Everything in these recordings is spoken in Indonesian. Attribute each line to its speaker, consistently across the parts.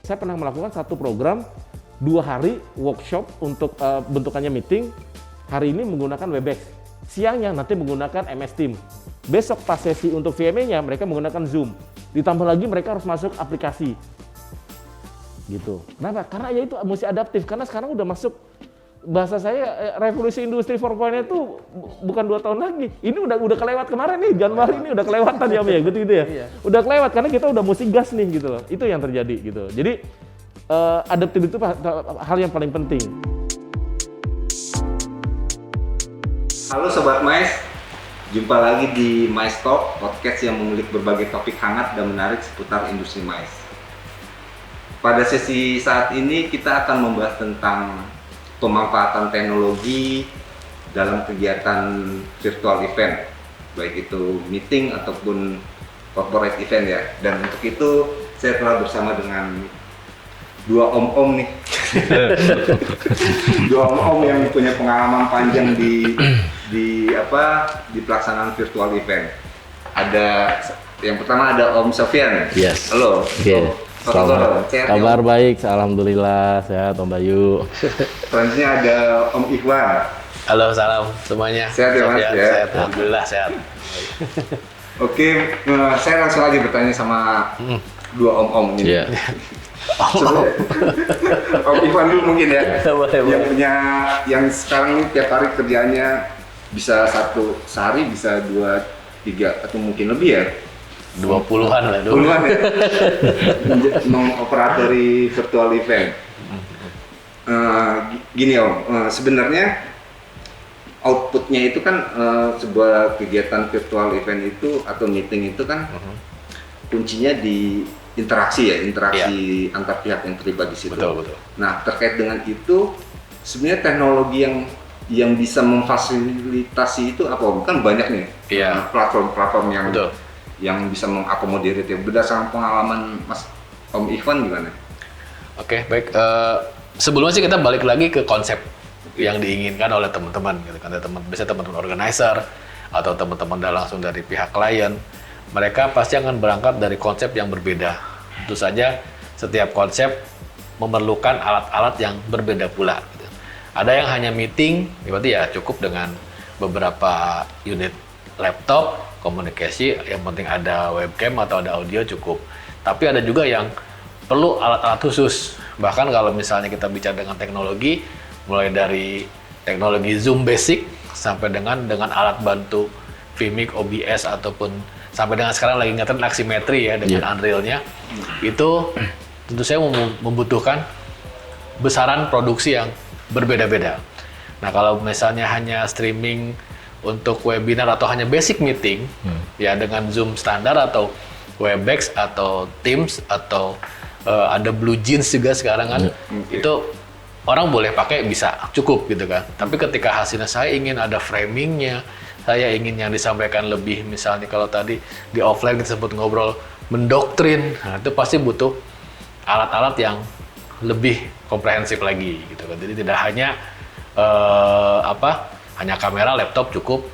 Speaker 1: Saya pernah melakukan satu program 2 hari workshop untuk bentukannya meeting. Hari ini menggunakan Webex. Siangnya nanti menggunakan MS Team. Besok pas sesi untuk VMA-nya mereka menggunakan Zoom. Ditambah lagi mereka harus masuk aplikasi. Gitu. Kenapa? Karena ya itu mesti adaptif. Karena sekarang udah masuk, bahasa saya revolusi industri 4.0 itu bukan 2 tahun lagi. Ini udah kelewat kemarin nih, Januari ini udah kelewatan ya gitu ya.
Speaker 2: Iya.
Speaker 1: Udah kelewat karena kita udah mesti gas nih gitu loh. Itu yang terjadi gitu. Jadi adaptif itu hal yang paling penting.
Speaker 3: Halo Sobat Mais, jumpa lagi di Mais Talk, podcast yang mengulik berbagai topik hangat dan menarik seputar industri mais. Pada sesi saat ini kita akan membahas tentang pemanfaatan teknologi dalam kegiatan virtual event, baik itu meeting ataupun corporate event ya. Dan untuk itu saya telah bersama dengan dua om-om nih, dua om-om yang punya pengalaman panjang di pelaksanaan virtual event. Ada yang pertama ada Om Sofyan.
Speaker 1: Yes.
Speaker 3: Halo.
Speaker 1: Oke.
Speaker 3: Selamat.
Speaker 1: Kabar baik, alhamdulillah sehat Om Bayu.
Speaker 3: Selanjutnya ada Om Ikhwan.
Speaker 2: Halo, salam semuanya.
Speaker 3: Sehat ya, Mas, ya?
Speaker 2: Sehat, alhamdulillah sehat.
Speaker 3: Oke, saya langsung aja bertanya sama dua om-om ini.
Speaker 1: Iya.
Speaker 3: Om Ikhwan dulu mungkin ya.
Speaker 2: Boleh.
Speaker 3: Yang punya, yang sekarang ini tiap hari kerjaannya bisa sehari bisa 2, 3 atau mungkin lebih ya.
Speaker 2: 20-an lah dulu.
Speaker 3: Puluhan ya. Mengoperatori virtual event. Gini Om, sebenarnya outputnya itu kan sebuah kegiatan virtual event itu atau meeting itu kan kuncinya di interaksi ya, interaksi antar pihak yang terlibat di situ.
Speaker 2: Betul.
Speaker 3: Nah, terkait dengan itu sebenarnya teknologi yang bisa memfasilitasi itu apa Om? Kan banyak nih platform-platform yang bisa mengakomodir itu. Berdasarkan pengalaman Mas Om Ikhwan gimana?
Speaker 2: Oke, baik. Sebelumnya sih kita balik lagi ke konsep yang diinginkan oleh teman-teman, gitu kan. Biasanya teman-teman organizer atau teman-teman langsung dari pihak klien, mereka pasti akan berangkat dari konsep yang berbeda. Tentu saja setiap konsep memerlukan alat-alat yang berbeda pula. Gitu. Ada yang hanya meeting, berarti ya cukup dengan beberapa unit laptop, komunikasi, yang penting ada webcam atau ada audio cukup. Tapi ada juga yang perlu alat-alat khusus. Bahkan kalau misalnya kita bicara dengan teknologi, mulai dari teknologi Zoom basic sampai dengan alat bantu Vimic, OBS ataupun sampai dengan sekarang lagi ngetren Aximetry ya dengan Unreal-nya. Itu tentu saya membutuhkan besaran produksi yang berbeda-beda. Nah, kalau misalnya hanya streaming untuk webinar atau hanya basic meeting ya dengan Zoom standar atau Webex atau Teams atau ada Blue Jeans juga sekarang kan, itu orang boleh pakai, bisa cukup gitu kan. Tapi ketika hasilnya saya ingin ada framingnya, saya ingin yang disampaikan lebih, misalnya kalau tadi di offline kita sebut ngobrol mendoktrin, nah itu pasti butuh alat-alat yang lebih komprehensif lagi gitu kan. Jadi tidak hanya hanya kamera, laptop cukup.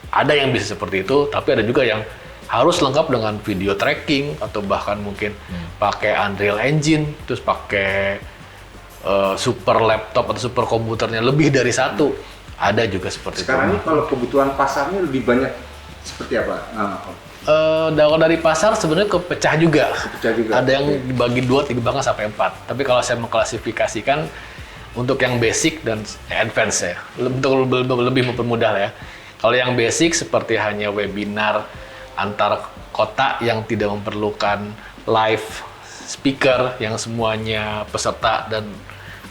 Speaker 2: Ada yang bisa seperti itu, tapi ada juga yang harus lengkap dengan video tracking atau bahkan mungkin pakai Unreal Engine, terus pakai super laptop atau super komputernya lebih dari satu. Ada juga seperti
Speaker 3: sekarang
Speaker 2: itu.
Speaker 3: Ini kalau kebutuhan pasarnya lebih banyak seperti apa?
Speaker 2: Dari pasar sebenarnya kepecah juga. Ada yang dibagi 2, 3 bahkan sampai 4. Tapi kalau saya mengklasifikasikan untuk yang basic dan advance ya, untuk lebih mempermudah ya. Kalau yang basic seperti hanya webinar antar kota yang tidak memerlukan live speaker, yang semuanya peserta dan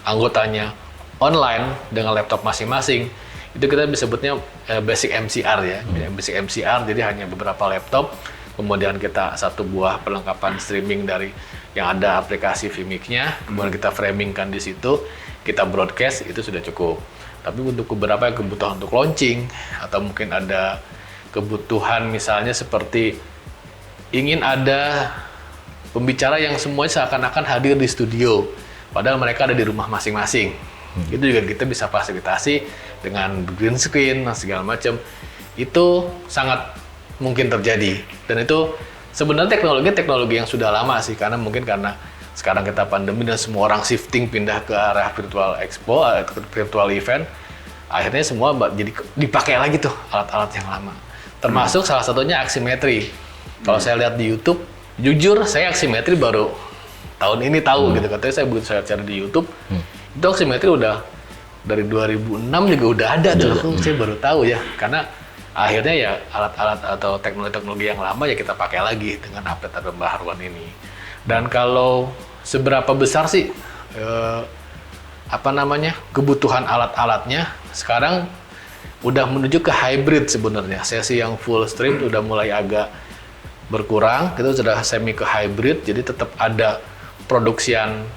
Speaker 2: anggotanya online dengan laptop masing-masing, itu kita bisa sebutnya basic MCR ya. Basic MCR, jadi hanya beberapa laptop, kemudian kita satu buah perlengkapan streaming dari yang ada aplikasi Vimic-nya, kemudian kita framingkan di situ, kita broadcast, itu sudah cukup. Tapi untuk beberapa kebutuhan untuk launching atau mungkin ada kebutuhan misalnya seperti ingin ada pembicara yang semuanya seakan-akan hadir di studio, padahal mereka ada di rumah masing-masing. Itu juga kita bisa fasilitasi dengan green screen dan segala macam. Itu sangat mungkin terjadi. Dan itu sebenarnya teknologi yang sudah lama sih, karena mungkin karena sekarang kita pandemi dan semua orang shifting pindah ke arah virtual expo, ke virtual event, akhirnya semua jadi dipakai lagi tuh alat-alat yang lama. Termasuk salah satunya aksimetri. Kalau saya lihat di YouTube, jujur saya aksimetri baru tahun ini tahu gitu. Katanya saya begitu saya cari di YouTube, itu aksimetri udah dari 2006 juga udah ada tuh. Saya baru tahu ya, karena akhirnya ya alat-alat atau teknologi-teknologi yang lama ya kita pakai lagi dengan update dan pembaharuan ini. Dan kalau seberapa besar sih kebutuhan alat-alatnya sekarang udah menuju ke hybrid sebenarnya. Sesi yang full stream udah mulai agak berkurang, itu sudah semi ke hybrid, jadi tetap ada produksian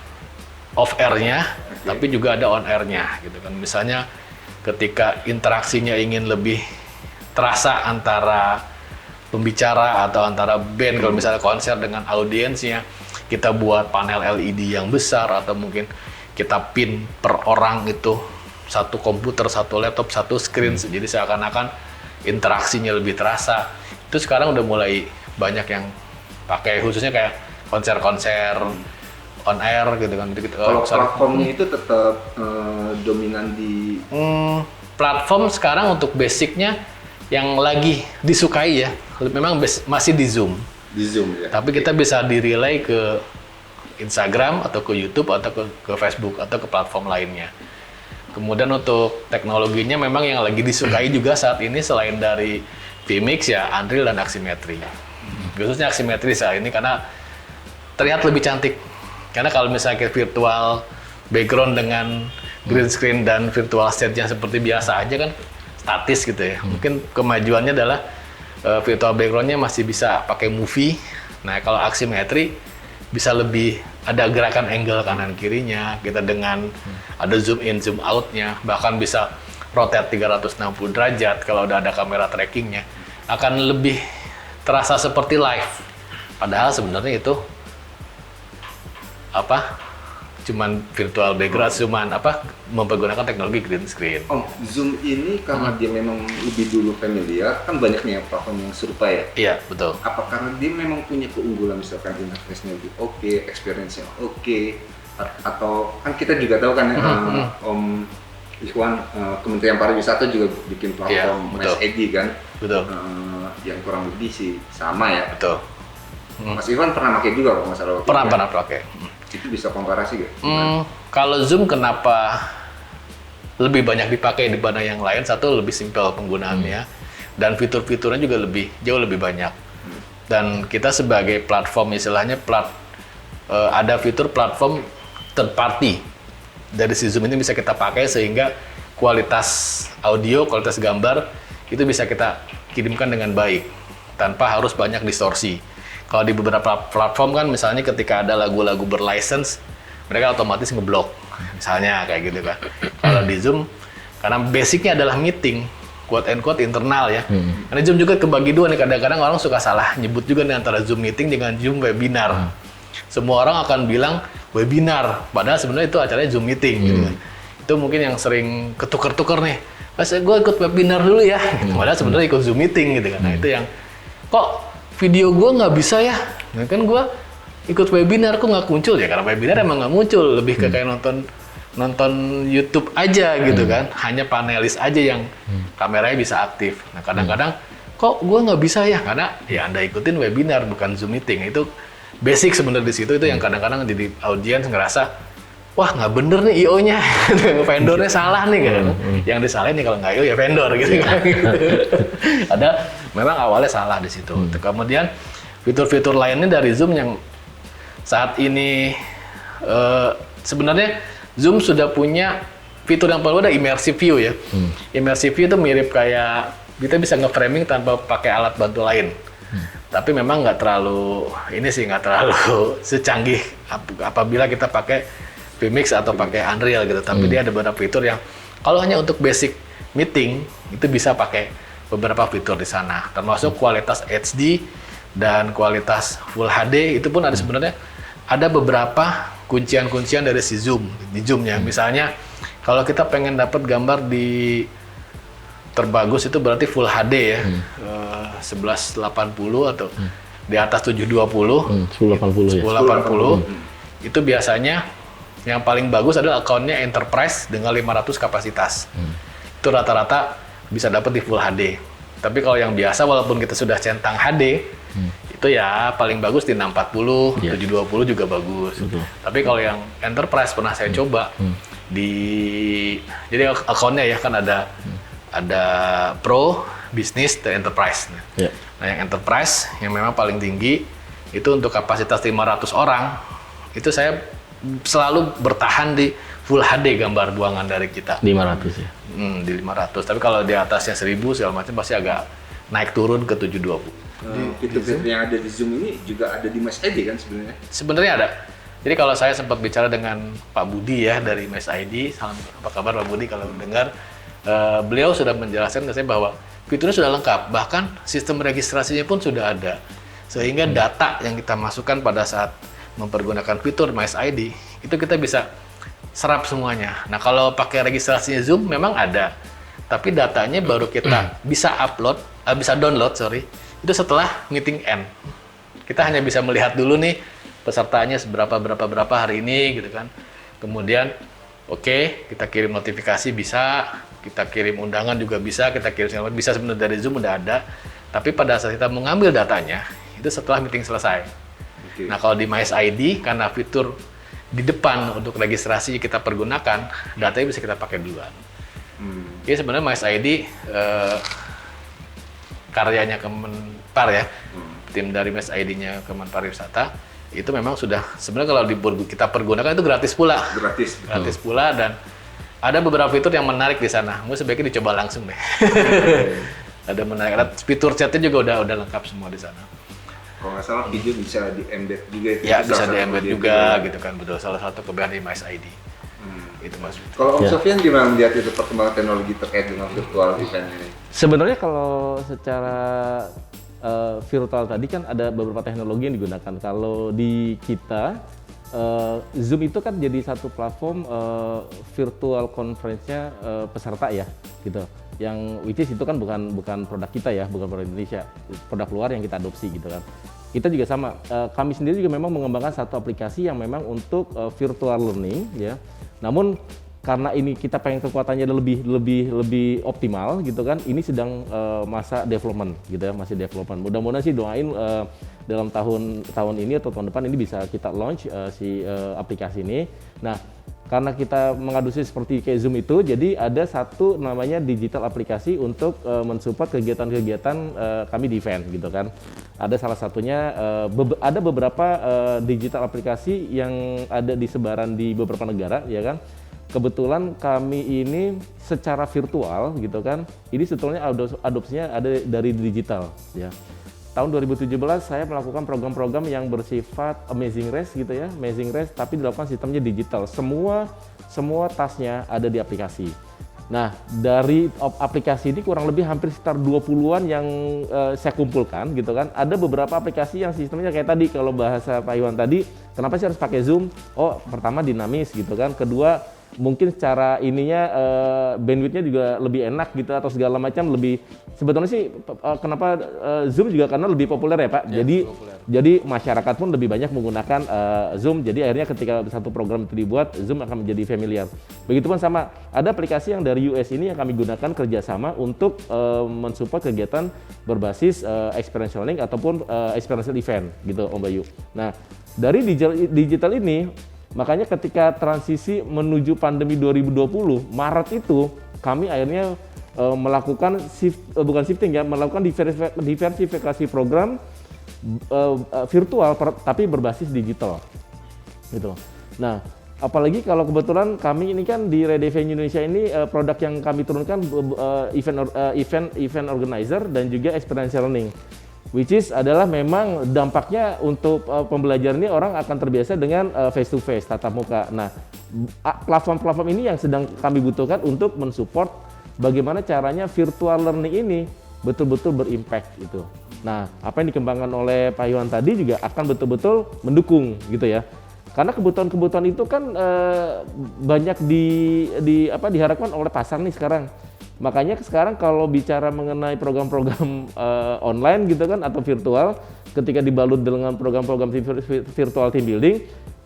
Speaker 2: off air-nya, tapi juga ada on air-nya gitu kan. Misalnya ketika interaksinya ingin lebih terasa antara pembicara atau antara band, kalau misalnya konser dengan audiensnya, kita buat panel LED yang besar atau mungkin kita pin per orang itu satu komputer, satu laptop, satu screen, jadi seakan-akan interaksinya lebih terasa. Itu sekarang udah mulai banyak yang pakai, khususnya kayak konser-konser on air gitu kan.
Speaker 3: Kalau platformnya itu tetap dominan di
Speaker 2: platform sekarang untuk basicnya yang lagi disukai ya, memang masih di Zoom.
Speaker 3: Di Zoom ya.
Speaker 2: Tapi kita bisa di-relay ke Instagram atau ke YouTube atau ke Facebook atau ke platform lainnya. Kemudian untuk teknologinya memang yang lagi disukai juga saat ini selain dari vMix ya Unreal dan Aximetry. Khususnya Aximetry saat ini karena terlihat lebih cantik. Karena kalau misalnya virtual background dengan green screen dan virtual stage-nya seperti biasa aja kan statis gitu ya. Mungkin kemajuannya adalah virtual background-nya masih bisa pakai movie. Nah, kalau Aximetry bisa lebih ada gerakan angle kanan kirinya, kita dengan ada zoom in zoom out-nya, bahkan bisa rotate 360 derajat kalau udah ada kamera trackingnya, akan lebih terasa seperti live. Padahal sebenarnya itu cuman virtual background, cuman mempergunakan teknologi green screen.
Speaker 3: Zoom ini karena dia memang lebih dulu familiar, kan banyaknya platform yang serupa ya?
Speaker 2: Iya, betul.
Speaker 3: Apa karena dia memang punya keunggulan, misalkan interface-nya lebih oke, experience-nya oke, atau kan kita juga tahu kan Om Ikhwan, Kementerian Pariwisata juga bikin platform Mas Egi kan? Betul. Yang kurang lebih sih sama ya?
Speaker 2: Betul.
Speaker 3: Mas Ikhwan pernah pakai juga kalau masalah waktu
Speaker 2: Pernah pakai.
Speaker 3: Itu bisa komparasi gak?
Speaker 2: Kalau Zoom kenapa lebih banyak dipakai dibanding yang lain? Satu, lebih simpel penggunaannya dan fitur-fiturnya juga jauh lebih banyak. Dan kita sebagai platform istilahnya ada fitur platform third party dari si Zoom ini bisa kita pakai sehingga kualitas audio, kualitas gambar itu bisa kita kirimkan dengan baik tanpa harus banyak distorsi. Kalau di beberapa platform kan misalnya ketika ada lagu-lagu berlicense, mereka otomatis ngeblok, misalnya kayak gitu kan. Kalau di Zoom, karena basicnya adalah meeting, quote and quote internal ya. Karena Zoom juga kebagi dua nih, kadang-kadang orang suka salah nyebut juga nih antara Zoom meeting dengan Zoom webinar. Semua orang akan bilang webinar, padahal sebenarnya itu acaranya Zoom meeting gitu kan. Itu mungkin yang sering ketuker-tuker nih, mas gue ikut webinar dulu ya, padahal sebenarnya ikut Zoom meeting gitu kan. Nah itu yang, kok video gue nggak bisa ya? Nah, kan gue ikut webinar, kok nggak muncul ya? Karena webinar emang nggak muncul, lebih ke kayak nonton YouTube aja gitu kan. Hanya panelis aja yang kameranya bisa aktif. Nah kadang-kadang kok gue nggak bisa ya? Karena ya Anda ikutin webinar bukan Zoom meeting. Itu basic sebenarnya di situ, itu yang kadang-kadang jadi audiens ngerasa wah nggak bener nih IO-nya, vendornya salah nih kan. Yang disalahin nih kalau nggak IO ya vendor gitu kan. Ada memang awalnya salah di situ. Kemudian fitur-fitur lainnya dari Zoom yang saat ini sebenarnya Zoom sudah punya fitur yang paling ada immersive view ya. Immersive view itu mirip kayak kita bisa nge-framing tanpa pakai alat bantu lain. Tapi memang nggak terlalu secanggih apabila kita pakai vMix atau pakai Unreal gitu. Tapi dia ada beberapa fitur yang kalau hanya untuk basic meeting itu bisa pakai beberapa fitur di sana, termasuk kualitas HD dan kualitas Full HD. Itu pun ada sebenarnya ada beberapa kuncian-kuncian dari si Zoom di Zoom-nya. Misalnya kalau kita pengen dapat gambar di terbagus itu berarti Full HD ya, 1180 atau di atas 720,
Speaker 1: 1080 ya.
Speaker 2: 1080. itu biasanya yang paling bagus adalah akunnya enterprise dengan 500 kapasitas. Itu rata-rata bisa dapat di Full HD. Tapi kalau yang biasa walaupun kita sudah centang HD, itu ya paling bagus di 640, 720 juga bagus. Tapi kalau yang enterprise pernah saya coba jadi akunnya ya kan ada Pro, Business, dan Enterprise. Nah yang Enterprise yang memang paling tinggi itu untuk kapasitas 500 orang, itu saya selalu bertahan di Full HD gambar buangan dari kita.
Speaker 1: 500 ya?
Speaker 2: Di 500, tapi kalau di atasnya 1000 segala macam pasti agak naik turun ke 720.
Speaker 3: Fitur-fitur yang ada di Zoom ini juga ada di Mice ID kan sebenarnya?
Speaker 2: Sebenarnya ada. Jadi kalau saya sempat bicara dengan Pak Budi ya dari Mice ID, salam apa kabar Pak Budi kalau dengar, beliau sudah menjelaskan ke saya bahwa fiturnya sudah lengkap, bahkan sistem registrasinya pun sudah ada. Sehingga data yang kita masukkan pada saat mempergunakan fitur Mice ID, itu kita bisa serap semuanya. Nah kalau pakai registrasinya Zoom memang ada, tapi datanya baru kita bisa download, itu setelah meeting end. Kita hanya bisa melihat dulu nih pesertanya berapa hari ini gitu kan. Kemudian kita kirim notifikasi bisa, kita kirim undangan juga bisa, kita kirim segala bisa sebenarnya dari Zoom udah ada. Tapi pada saat kita mengambil datanya itu setelah meeting selesai. Nah kalau di Mice ID karena fitur di depan untuk registrasi kita pergunakan, datanya bisa kita pakai duluan. Jadi sebenarnya Mice ID karyanya Kemenpar ya, tim dari Mice ID-nya Kemenpar Wisata itu memang sudah sebenarnya kalau kita pergunakan itu gratis pula. Gratis pula, dan ada beberapa fitur yang menarik di sana. Mungkin sebaiknya dicoba langsung deh. Ada menarik. Ada fitur chatnya juga udah lengkap semua di sana.
Speaker 3: Kalau nggak salah video bisa di-embed juga itu.
Speaker 2: Ya bisa di-embed juga gitu kan, betul. Salah satu kelebihan di Mice ID. Itu Mas.
Speaker 3: Kalau Om Sofyan gimana melihat itu perkembangan teknologi terkait dengan virtual event ini?
Speaker 1: Sebenarnya kalau secara virtual tadi kan ada beberapa teknologi yang digunakan. Kalau di kita Zoom itu kan jadi satu platform virtual conference-nya peserta ya, gitu. Yang which is itu kan bukan produk kita ya, bukan produk Indonesia, produk luar yang kita adopsi gitu kan. Kita juga sama, kami sendiri juga memang mengembangkan satu aplikasi yang memang untuk virtual learning ya. Namun karena ini kita pengen kekuatannya lebih optimal gitu kan, ini sedang masa development gitu ya, masih development. Mudah-mudahan sih doain dalam tahun ini atau tahun depan ini bisa kita launch si aplikasi ini. Nah, karena kita mengadopsi seperti kayak Zoom itu, jadi ada satu namanya digital aplikasi untuk mensupport kegiatan-kegiatan kami di event gitu kan. Ada salah satunya ada beberapa digital aplikasi yang ada di sebaran di beberapa negara ya kan. Kebetulan kami ini secara virtual gitu kan, ini sebetulnya adopsinya ada dari digital ya. Tahun 2017 saya melakukan program-program yang bersifat Amazing Race gitu ya, Amazing Race tapi dilakukan sistemnya digital. Semua tasnya ada di aplikasi. Nah, dari aplikasi ini kurang lebih hampir sekitar 20-an yang saya kumpulkan gitu kan. Ada beberapa aplikasi yang sistemnya kayak tadi kalau bahasa Pak Iwan tadi, kenapa sih harus pakai Zoom? Oh, pertama dinamis gitu kan. Kedua mungkin secara ininya bandwidthnya juga lebih enak gitu atau segala macam lebih sebetulnya sih kenapa Zoom juga karena lebih populer ya Pak. Ya, jadi masyarakat pun lebih banyak menggunakan Zoom. Jadi akhirnya ketika satu program itu dibuat, Zoom akan menjadi familiar. Begitupun sama ada aplikasi yang dari US ini yang kami gunakan kerjasama untuk mensupport kegiatan berbasis experiential learning ataupun experiential event gitu Om Bayu. Nah dari digital ini makanya ketika transisi menuju pandemi 2020, Maret itu kami akhirnya melakukan melakukan diversifikasi program virtual tapi berbasis digital. Gitu. Nah, apalagi kalau kebetulan kami ini kan di Red Event Indonesia ini produk yang kami turunkan event organizer dan juga experiential learning. Which is adalah memang dampaknya untuk pembelajaran ini orang akan terbiasa dengan face to face, tatap muka. Nah, platform-platform ini yang sedang kami butuhkan untuk mensupport bagaimana caranya virtual learning ini betul-betul berimpact gitu. Nah, apa yang dikembangkan oleh Pak Iwan tadi juga akan betul-betul mendukung gitu ya. Karena kebutuhan-kebutuhan itu kan banyak diharapkan oleh pasar nih sekarang. Makanya sekarang kalau bicara mengenai program-program online gitu kan atau virtual, ketika dibalut dengan program-program virtual team building,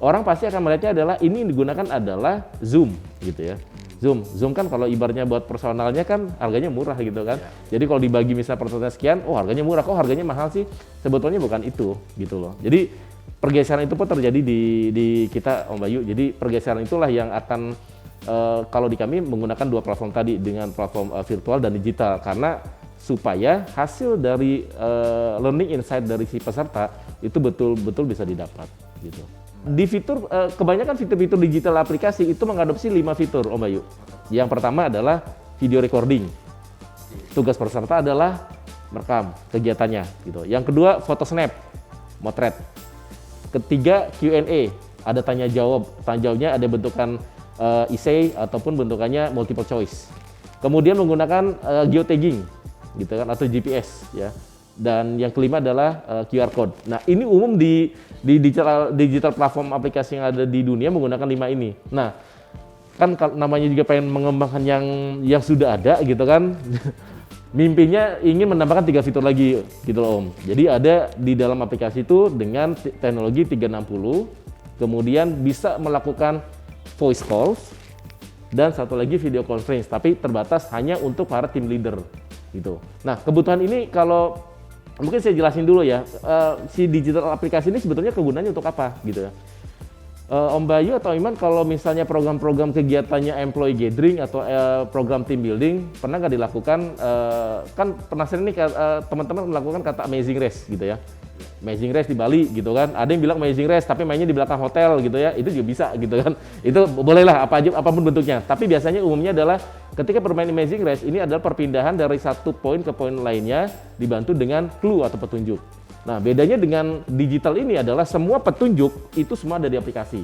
Speaker 1: orang pasti akan melihatnya adalah ini yang digunakan adalah Zoom gitu ya. Zoom kan kalau ibaratnya buat personalnya kan harganya murah gitu kan. Jadi kalau dibagi misalnya personalnya sekian, oh harganya murah, kok harganya mahal sih? Sebetulnya bukan itu gitu loh. Jadi pergeseran itu pun terjadi di kita Om Bayu. Jadi pergeseran itulah yang akan kalau di kami menggunakan dua platform tadi dengan platform virtual dan digital karena supaya hasil dari learning insight dari si peserta itu betul-betul bisa didapat gitu. Di fitur, kebanyakan fitur-fitur digital aplikasi itu mengadopsi 5 fitur Om Bayu. Yang pertama adalah video recording. Tugas peserta adalah merekam kegiatannya gitu. Yang kedua foto snap, motret. Ketiga Q&A, ada tanya jawab. Tanya jawabnya ada bentukan essay ataupun bentukannya multiple choice. Kemudian menggunakan geotagging gitu kan atau GPS ya. Dan yang kelima adalah QR code. Nah, ini umum di digital platform aplikasi yang ada di dunia menggunakan 5 ini. Nah, kan namanya juga pengen mengembangkan yang sudah ada gitu kan. Mimpinya ingin menambahkan 3 fitur lagi gitu loh Om. Jadi ada di dalam aplikasi itu dengan teknologi 360, kemudian bisa melakukan voice calls dan satu lagi video conference, tapi terbatas hanya untuk para team leader gitu. Nah, kebutuhan ini kalau mungkin saya jelasin dulu ya, si digital aplikasi ini sebetulnya kegunaannya untuk apa gitu ya. Om Bayu atau Iman kalau misalnya program-program kegiatannya employee gathering atau program team building pernah nggak dilakukan, kan penasaran nih teman-teman melakukan kata amazing race gitu ya. Amazing race di Bali gitu kan, ada yang bilang amazing race tapi mainnya di belakang hotel gitu ya, itu juga bisa gitu kan. Itu bolehlah apapun bentuknya, tapi biasanya umumnya adalah ketika bermain amazing race ini adalah perpindahan dari satu poin ke poin lainnya dibantu dengan clue atau petunjuk. Nah, bedanya dengan digital ini adalah semua petunjuk itu semua ada di aplikasi.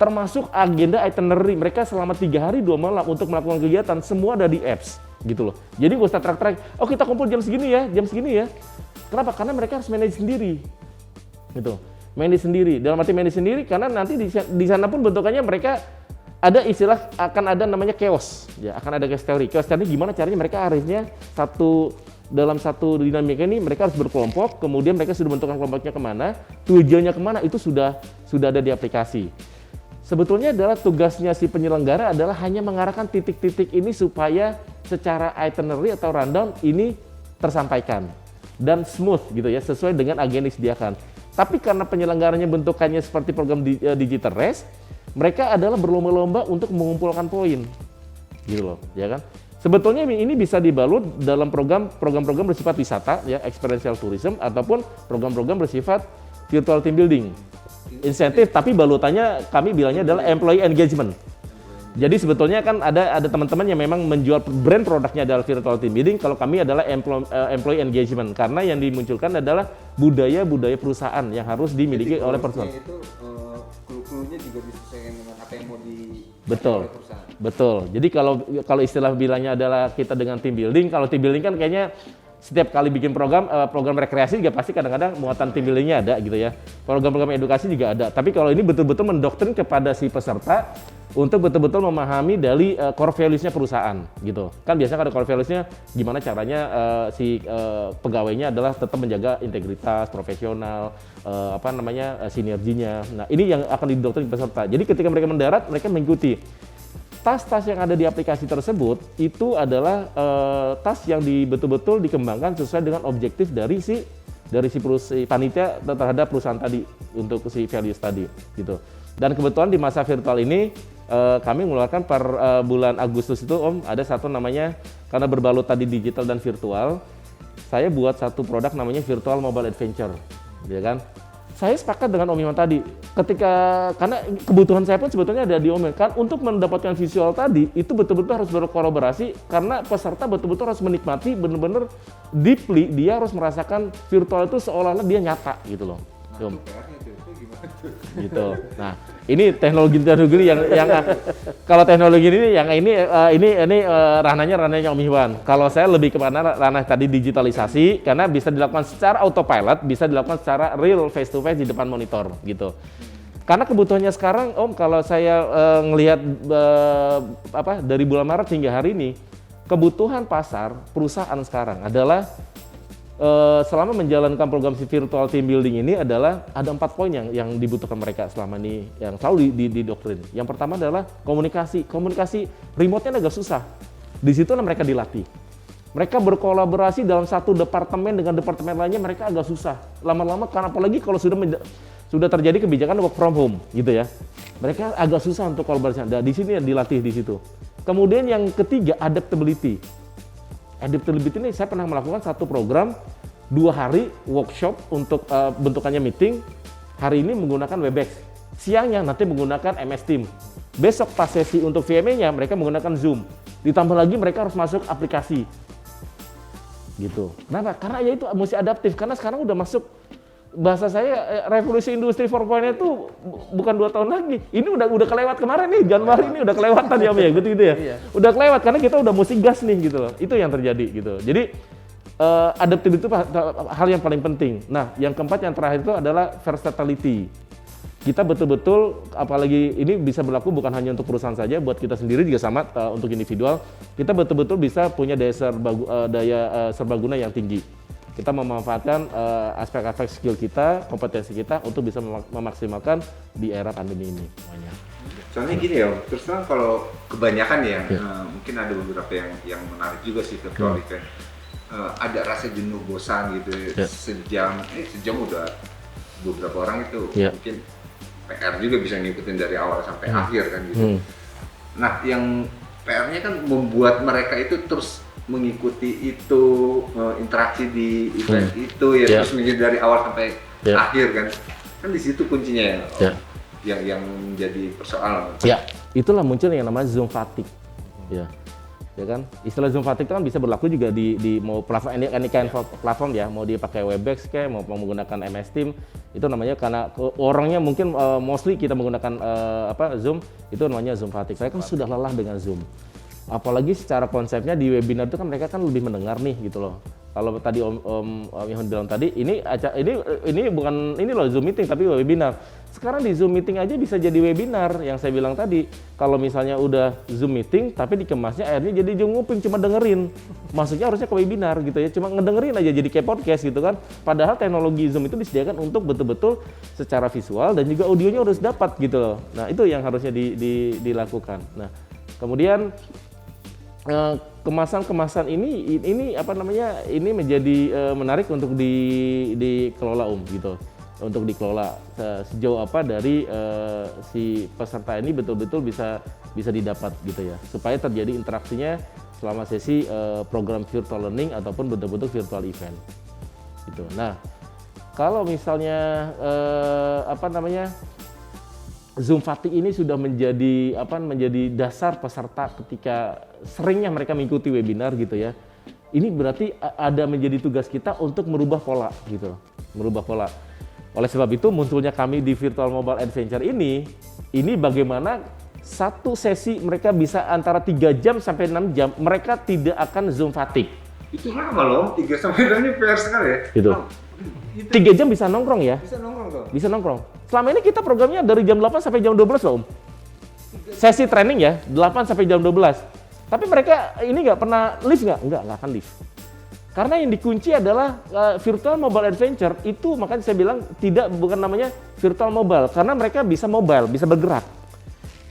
Speaker 1: Termasuk agenda itinerary mereka selama 3 hari 2 malam untuk melakukan kegiatan semua ada di apps gitu loh. Jadi nggak usah track-track, oh kita kumpul jam segini ya. Kenapa? Karena mereka harus manage sendiri. Gitu. Manage sendiri. Dalam arti manage sendiri karena nanti di sana pun bentukannya mereka ada istilah akan ada namanya chaos. Ya, akan ada chaos theory. Chaos theory gimana caranya mereka akhirnya dalam satu dinamika ini mereka harus berkelompok, kemudian mereka sudah bentukan kelompoknya kemana, tujuannya kemana itu sudah ada di aplikasi. Sebetulnya adalah tugasnya si penyelenggara adalah hanya mengarahkan titik-titik ini supaya secara itinerary atau rundown ini tersampaikan dan smooth gitu ya, sesuai dengan agenda yang disediakan. Tapi karena penyelenggaranya bentukannya seperti program digital race, mereka adalah berlomba-lomba untuk mengumpulkan poin gitu loh, ya kan. Sebetulnya ini bisa dibalut dalam program-program bersifat wisata ya, experiential tourism ataupun program-program bersifat virtual team building. Insentif tapi balutannya kami bilangnya adalah employee engagement. Jadi sebetulnya kan ada teman-teman yang memang menjual brand produknya adalah virtual team building, kalau kami adalah employee engagement karena yang dimunculkan adalah budaya-budaya perusahaan yang harus dimiliki oleh personal.
Speaker 3: Itu clue-nya juga disesuaikan dengan apa yang mau di perusahaan.
Speaker 1: Betul. Jadi kalau istilah bilangnya adalah kita dengan team building, kalau team building kan kayaknya setiap kali bikin program rekreasi juga pasti kadang-kadang muatan team buildingnya ada gitu ya. Program-program edukasi juga ada. Tapi kalau ini betul-betul mendoktrin kepada si peserta untuk betul-betul memahami dari core values-nya perusahaan gitu. Kan biasanya ada core values-nya gimana caranya si pegawainya adalah tetap menjaga integritas, profesional, sinerginya. Nah, ini yang akan didoktrin peserta. Jadi ketika mereka mendarat, mereka mengikuti. Tas-tas yang ada di aplikasi tersebut itu adalah tas yang betul-betul dikembangkan sesuai dengan objektif dari si panitia terhadap perusahaan tadi untuk si values tadi gitu. Dan kebetulan di masa virtual ini kami mengeluarkan per bulan Agustus itu Om ada satu namanya, karena berbalut tadi digital dan virtual, saya buat satu produk namanya Virtual Mobile Adventure, ya kan? Saya sepakat dengan Om Iman tadi, karena kebutuhan saya pun sebetulnya ada di Om Iman, kan untuk mendapatkan visual tadi itu betul-betul harus berkolaborasi karena peserta betul-betul harus menikmati benar-benar deeply, dia harus merasakan virtual itu seolah-olah dia nyata gitu loh. Om. Gitu. Nah, ini teknologi yang kalau teknologi ini ranahnya Om Iwan. Kalau saya lebih kepada ranah tadi digitalisasi karena bisa dilakukan secara autopilot, bisa dilakukan secara real face to face di depan monitor gitu. Karena kebutuhannya sekarang Om, kalau saya ngelihat dari bulan Maret hingga hari ini, kebutuhan pasar perusahaan sekarang adalah selama menjalankan program si virtual team building ini adalah ada 4 poin yang dibutuhkan mereka selama ini, yang selalu di doktrin. Yang pertama adalah komunikasi remote-nya agak susah. Di situ mereka dilatih. Mereka berkolaborasi dalam satu departemen dengan departemen lainnya, mereka agak susah. Lama-lama, karena apalagi kalau sudah terjadi kebijakan work from home gitu ya. Mereka agak susah untuk kolaborasi. Nah, di sini dilatih di situ. Kemudian yang ketiga, adaptability. Adaptability ini saya pernah melakukan satu program 2 hari workshop untuk bentukannya meeting. Hari ini menggunakan Webex. Siangnya nanti menggunakan MS Team. Besok pas sesi untuk VMA-nya mereka menggunakan Zoom. Ditambah lagi mereka harus masuk aplikasi. Gitu. Kenapa? Karena ya itu mesti adaptif. Karena sekarang udah masuk, bahasa saya revolusi industri 4.0 itu bukan 2 tahun lagi. Ini udah kelewat kemarin nih, Januari ini udah kelewatan ya gitu ya. Iya. Udah kelewat karena kita udah mesti gas nih gitu loh. Itu yang terjadi gitu. Jadi adaptif itu hal yang paling penting. Nah, yang keempat yang terakhir itu adalah versatility. Kita betul-betul, apalagi ini bisa berlaku bukan hanya untuk perusahaan saja, buat kita sendiri juga sama untuk individual. Kita betul-betul bisa punya daya serbaguna yang tinggi. Kita memanfaatkan aspek-aspek skill kita, kompetensi kita untuk bisa memaksimalkan di era pandemi ini semuanya.
Speaker 3: Soalnya gini ya, terus terang kalau kebanyakan ya, mungkin ada beberapa yang menarik juga sih virtual event. Ada rasa jenuh, bosan gitu, sejam udah beberapa orang itu mungkin PR juga bisa ngikutin dari awal sampai akhir kan gitu. Nah, yang PR-nya kan membuat mereka itu terus mengikuti itu, interaksi di event itu ya, terus mengikuti dari awal sampai akhir kan di situ kuncinya yang menjadi persoalan.
Speaker 1: Ya, itulah muncul yang namanya Zoom fatigue. Ya kan, istilah Zoom fatigue itu kan bisa berlaku juga di mau platform any kind of platform ya, mau dia pakai Webex kayak mau menggunakan MS Team, itu namanya karena orangnya mungkin mostly kita menggunakan Zoom, itu namanya Zoom fatigue. Mereka kan sudah lelah dengan Zoom. Apalagi secara konsepnya di webinar itu kan mereka kan lebih mendengar nih gitu loh. Kalau tadi Om Yohan bilang tadi, ini bukan ini loh Zoom meeting tapi webinar. Sekarang di Zoom meeting aja bisa jadi webinar yang saya bilang tadi. Kalau misalnya udah Zoom meeting tapi dikemasnya akhirnya jadi Zoom nguping cuma dengerin. Maksudnya harusnya ke webinar gitu ya, cuma ngedengerin aja jadi kayak podcast gitu kan. Padahal teknologi Zoom itu disediakan untuk betul-betul secara visual dan juga audionya harus dapat gitu loh. Nah, itu yang harusnya dilakukan. Nah, kemudian kemasan ini apa namanya, ini menjadi menarik untuk dikelola gitu, untuk dikelola sejauh apa dari si peserta ini betul-betul bisa didapat gitu ya, supaya terjadi interaksinya selama sesi program virtual learning ataupun betul-betul virtual event gitu. Nah, kalau misalnya Zoom fatigue ini sudah menjadi dasar peserta ketika seringnya mereka mengikuti webinar gitu ya. Ini berarti ada menjadi tugas kita untuk merubah pola gitu, merubah pola. Oleh sebab itu munculnya kami di Virtual Mobile Adventure ini bagaimana satu sesi mereka bisa antara 3 jam sampai 6 jam mereka tidak akan Zoom fatigue.
Speaker 3: Itu lama loh, 3 sampai 6 ini PR sekali ya.
Speaker 1: Gitu. 3 jam bisa nongkrong ya?
Speaker 3: Bisa nongkrong tuh.
Speaker 1: Bisa nongkrong. Selama ini kita programnya dari jam 8 sampai jam 12 loh Om. Sesi training ya, 8 sampai jam 12. Tapi mereka ini nggak pernah live nggak akan live. Karena yang dikunci adalah Virtual Mobile Adventure itu, makanya saya bilang bukan namanya Virtual Mobile. Karena mereka bisa mobile, bisa bergerak.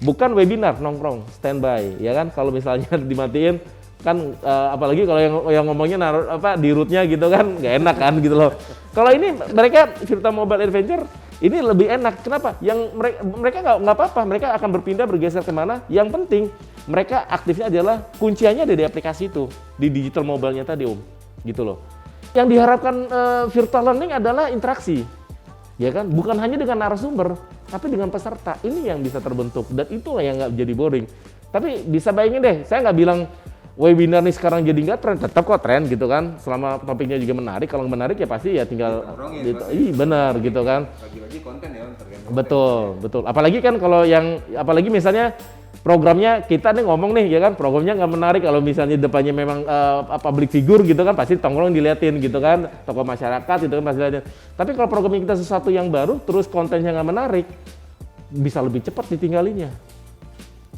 Speaker 1: Bukan webinar, nongkrong, standby. Ya kan, kalau misalnya dimatiin, kan apalagi kalau yang ngomongnya naruh di rootnya gitu kan nggak enak kan gitu loh. Kalau ini mereka Virtual Mobile Adventure ini lebih enak. Kenapa? Yang mereka nggak apa-apa, mereka akan berpindah bergeser kemana. Yang penting mereka aktifnya adalah kunciannya ada di aplikasi itu, di digital mobile-nya tadi Om, gitu loh. Yang diharapkan virtual learning adalah interaksi, ya kan? Bukan hanya dengan narasumber, tapi dengan peserta. Ini yang bisa terbentuk dan itulah yang nggak jadi boring. Tapi bisa bayangin deh, saya nggak bilang webinar nih sekarang jadi nggak tren, tetap kok tren gitu kan, selama topiknya juga menarik. Kalau menarik ya pasti ya tinggal benar gitu kan.
Speaker 3: Bagi-bagi konten ya, tergantung.
Speaker 1: Betul. Apalagi kan kalau apalagi misalnya programnya kita nih ngomong nih ya kan, programnya nggak menarik kalau misalnya depannya memang public figure gitu kan, pasti tongkrong diliatin gitu kan, tokoh masyarakat gitu kan pasti diliatin. Tapi kalau programnya kita sesuatu yang baru, terus kontennya nggak menarik, bisa lebih cepat ditinggalinya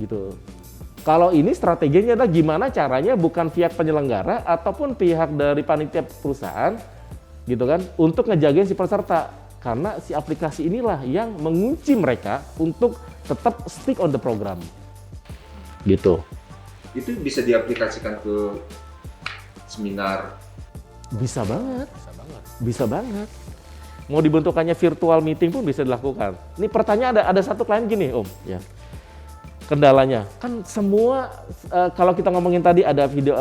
Speaker 1: gitu. Kalau ini strateginya adalah gimana caranya bukan pihak penyelenggara ataupun pihak dari panitia perusahaan gitu kan, untuk ngejagain si peserta. Karena si aplikasi inilah yang mengunci mereka untuk tetap stick on the program. Gitu.
Speaker 3: Itu bisa diaplikasikan ke seminar.
Speaker 1: Bisa banget.
Speaker 2: Bisa banget.
Speaker 1: Bisa banget. Mau dibentukannya virtual meeting pun bisa dilakukan. Ini pertanyaan ada satu klien gini, Om, ya. Kendalanya kan semua kalau kita ngomongin tadi ada video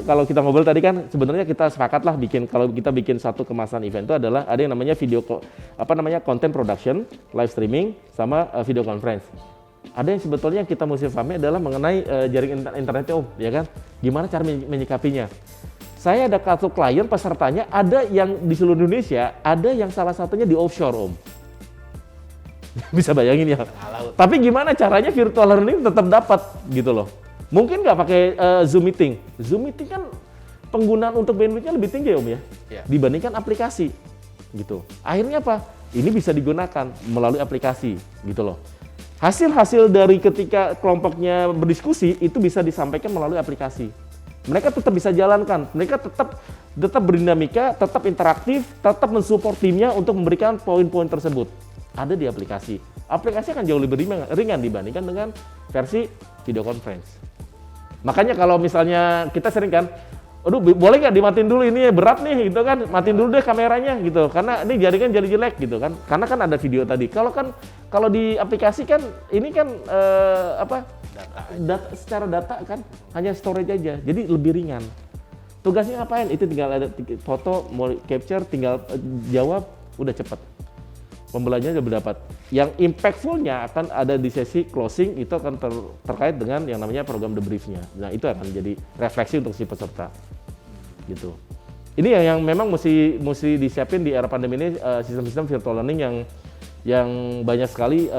Speaker 1: kalau kita ngobrol tadi kan sebenarnya kita sepakat lah kalau kita bikin satu kemasan event itu adalah ada yang namanya content production, live streaming sama video conference. Ada yang sebetulnya kita mesti pahami adalah mengenai jaringan internetnya, Om, ya kan? Gimana cara menyikapinya? Saya ada satu klien pesertanya ada yang di seluruh Indonesia, ada yang salah satunya di offshore, Om. Bisa bayangin ya. Tapi gimana caranya virtual learning tetap dapat gitu loh. Mungkin nggak pakai Zoom meeting. Zoom meeting kan penggunaan untuk bandwidth-nya lebih tinggi, Om, ya. Dibandingkan aplikasi gitu. Akhirnya apa? Ini bisa digunakan melalui aplikasi gitu loh. Hasil-hasil dari ketika kelompoknya berdiskusi itu bisa disampaikan melalui aplikasi. Mereka tetap bisa jalankan, mereka tetap berdinamika, tetap interaktif, tetap mensupport timnya untuk memberikan poin-poin tersebut. Ada di aplikasi. Aplikasi akan jauh lebih ringan dibandingkan dengan versi video conference. Makanya kalau misalnya kita sering kan, aduh boleh nggak dimatiin dulu ini berat nih gitu kan, matiin dulu deh kameranya gitu, karena ini jaringan jadi jelek gitu kan, karena kan ada video tadi. Kalau di aplikasi kan ini kan secara data kan hanya storage aja, jadi lebih ringan. Tugasnya ngapain? Itu tinggal ada foto, mau capture, tinggal jawab, udah cepet. Pembelajarannya sudah berdapat. Yang impactful-nya akan ada di sesi closing, itu akan terkait dengan yang namanya program debrief-nya. Nah, itu akan jadi refleksi untuk si peserta. Gitu. Ini yang memang mesti disiapin di era pandemi ini, sistem-sistem virtual learning yang banyak sekali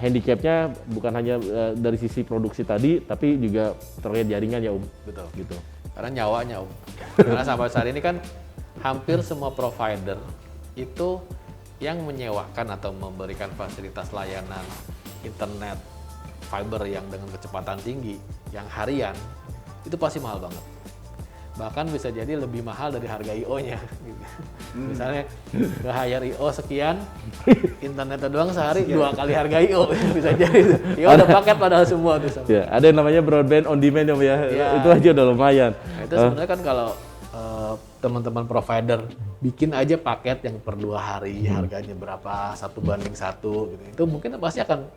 Speaker 1: handicap-nya bukan hanya dari sisi produksi tadi, tapi juga terkait jaringan ya, Om.
Speaker 2: Betul.
Speaker 1: Gitu.
Speaker 2: Karena nyawanya, Om. Karena sampai saat ini kan hampir semua provider itu yang menyewakan atau memberikan fasilitas layanan internet fiber yang dengan kecepatan tinggi, yang harian, itu pasti mahal banget. Bahkan bisa jadi lebih mahal dari harga IO-nya. Misalnya nge-hire IO sekian, internetnya doang sehari 2 kali harga IO, bisa jadi. IO udah paket padahal semua tuh.
Speaker 1: Ya, ada yang namanya broadband on demand ya. Itu aja udah lumayan.
Speaker 2: Nah, itu sebenarnya kan kalau teman-teman provider bikin aja paket yang per 2 hari harganya berapa 1:1 gitu, itu mungkin pasti akan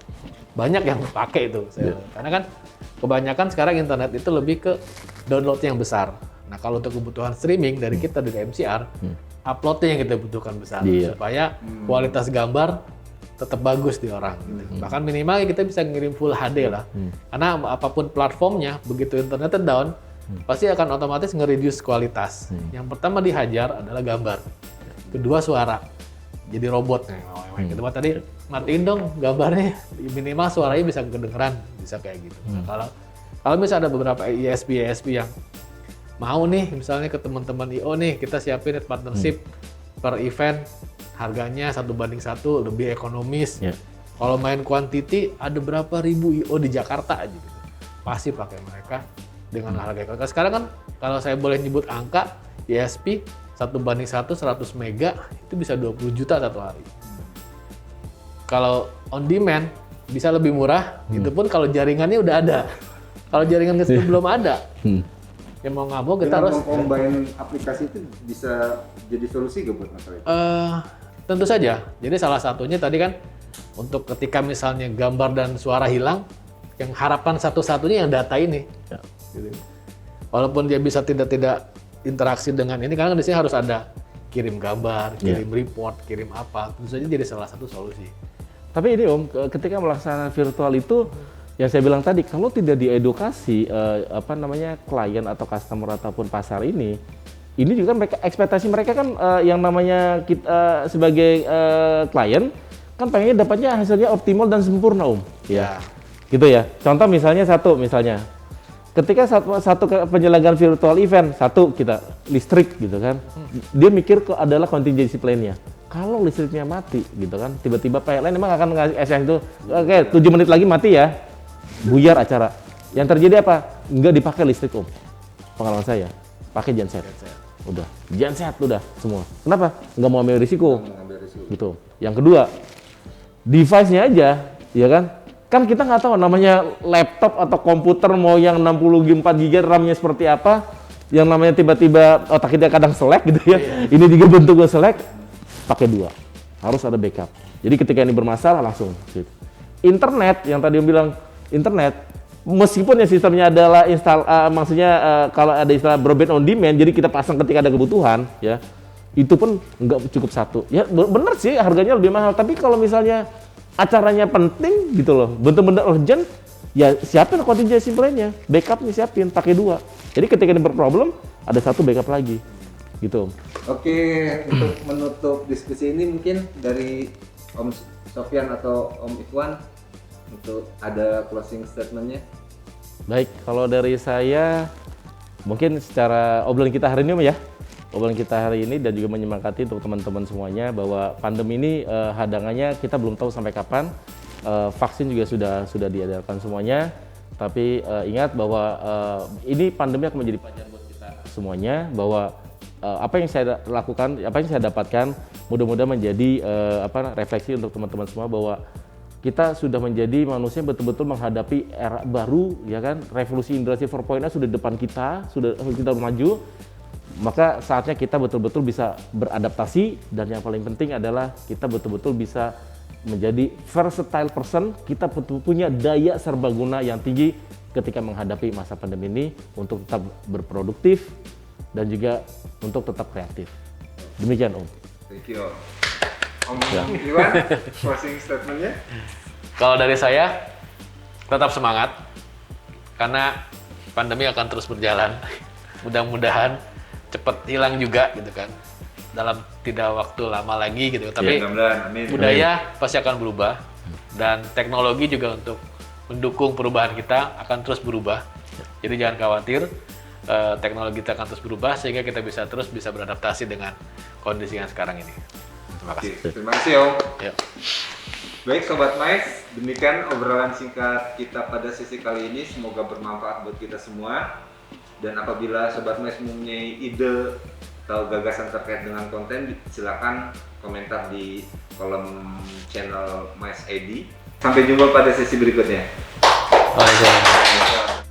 Speaker 2: banyak yang pakai itu. Karena kan kebanyakan sekarang internet itu lebih ke download yang besar. Nah, kalau untuk kebutuhan streaming dari kita dari MCR, uploadnya yang kita butuhkan besar supaya kualitas gambar tetap bagus di orang gitu. Bahkan minimal kita bisa ngirim full HD lah. Karena apapun platformnya, begitu internetnya down, pasti akan otomatis nge-reduce kualitas. Yang pertama dihajar adalah gambar. Kedua suara. Jadi robot. Kedua tadi matiin dong gambarnya. Minimal suaranya bisa kedengeran, bisa kayak gitu. Nah, kalau misalnya ada beberapa ISP yang mau nih misalnya ke teman-teman IO nih, kita siapin partnership per event, harganya 1:1 lebih ekonomis. Kalau main quantity ada berapa ribu IO di Jakarta aja gitu. Pasti pakai mereka dengan harga ekonomis. Sekarang kan kalau saya boleh nyebut angka, ISP 1:1 100 mega itu bisa 20 juta satu hari. Kalau on demand bisa lebih murah, itu pun kalau jaringannya udah ada. Kalau jaringan itu belum ada, ya mau nggak mau kita harus
Speaker 3: combine aplikasi itu bisa jadi solusi gak buat masalah itu?
Speaker 2: Tentu saja. Jadi salah satunya tadi kan untuk ketika misalnya gambar dan suara hilang, yang harapan satu-satunya yang data ini. Gitu. Walaupun dia bisa tidak interaksi dengan ini, karena di sini harus ada kirim gambar, kirim report, kirim apa, tentu saja jadi salah satu solusi.
Speaker 1: Tapi ini Om, ketika melaksanakan virtual itu, yang saya bilang tadi, kalau tidak diedukasi klien atau customer ataupun pasar ini juga mereka ekspektasi mereka kan yang namanya kita sebagai klien kan pengennya dapatnya hasilnya optimal dan sempurna Om. Ya. Gitu ya. Contoh misalnya ketika satu penyelenggaraan virtual event, kita listrik gitu kan, dia mikir adalah contingency plan-nya. Kalau listriknya mati gitu kan, tiba-tiba PLN memang akan ngasih SMS itu, oke 7 menit lagi mati ya, buyar acara. Yang terjadi apa? Nggak dipakai listrik Om. Pengalaman saya, pakai genset. Udah, jangan sehat udah semua. Kenapa? Nggak mau ambil risiko.
Speaker 3: Mengambil risiko.
Speaker 1: Gitu. Yang kedua, device-nya aja, ya kan? Kan kita nggak tahu namanya laptop atau komputer mau yang 64 GB RAM-nya seperti apa, yang namanya tiba-tiba otak kita kadang selek gitu ya. Ini juga bentuknya selek, pakai 2. Harus ada backup. Jadi ketika ini bermasalah langsung gitu. Internet yang tadi yang bilang internet, meskipun ya sistemnya adalah kalau ada istilah broadband on demand, jadi kita pasang ketika ada kebutuhan, ya itu pun nggak cukup satu. Ya bener sih harganya lebih mahal, tapi kalau misalnya acaranya penting gitu loh, bener-bener urgent, ya siapin contingency plan-nya, backupnya siapin, pakai 2. Jadi ketika ini berproblem, ada 1 backup lagi, gitu.
Speaker 3: Oke, untuk menutup diskusi ini mungkin dari Om Sofyan atau Om Ikhwan untuk ada closing statement-nya.
Speaker 1: Baik, kalau dari saya mungkin secara obrolan kita hari ini Om ya, obrolan kita hari ini dan juga menyemangati untuk teman-teman semuanya bahwa pandemi ini hadangannya kita belum tahu sampai kapan. Vaksin juga sudah diedarkan semuanya, tapi ingat bahwa ini pandemi akan menjadi pelajaran buat kita semuanya, bahwa apa yang saya lakukan, apa yang saya dapatkan, mudah-mudahan menjadi refleksi untuk teman-teman semua bahwa kita sudah menjadi manusia yang betul-betul menghadapi era baru, ya kan? Revolusi industri 4.0 sudah di depan kita, sudah kita maju. Maka saatnya kita betul-betul bisa beradaptasi, dan yang paling penting adalah kita betul-betul bisa menjadi versatile person. Kita punya daya serbaguna yang tinggi ketika menghadapi masa pandemi ini untuk tetap berproduktif dan juga untuk tetap kreatif. Demikian Om.
Speaker 3: Thank you. Om Iwan, closing statement-nya?
Speaker 2: Kalau dari saya, tetap semangat, karena pandemi akan terus berjalan. Mudah-mudahan cepat hilang juga gitu kan, dalam tidak waktu lama lagi gitu. Tapi budaya pasti akan berubah, dan teknologi juga untuk mendukung perubahan kita akan terus berubah. Jadi jangan khawatir, teknologi kita akan terus berubah sehingga kita bisa terus beradaptasi dengan kondisi yang sekarang ini. Terima kasih.
Speaker 3: Terima kasih Om.
Speaker 2: Ya.
Speaker 3: Baik Sobat Mais, demikian obrolan singkat kita pada sesi kali ini. Semoga bermanfaat buat kita semua. Dan apabila Sobat Mais mempunyai ide atau gagasan terkait dengan konten, silakan komentar di kolom channel Mais ID. Sampai jumpa pada sesi berikutnya.
Speaker 2: Waalaikumsalam.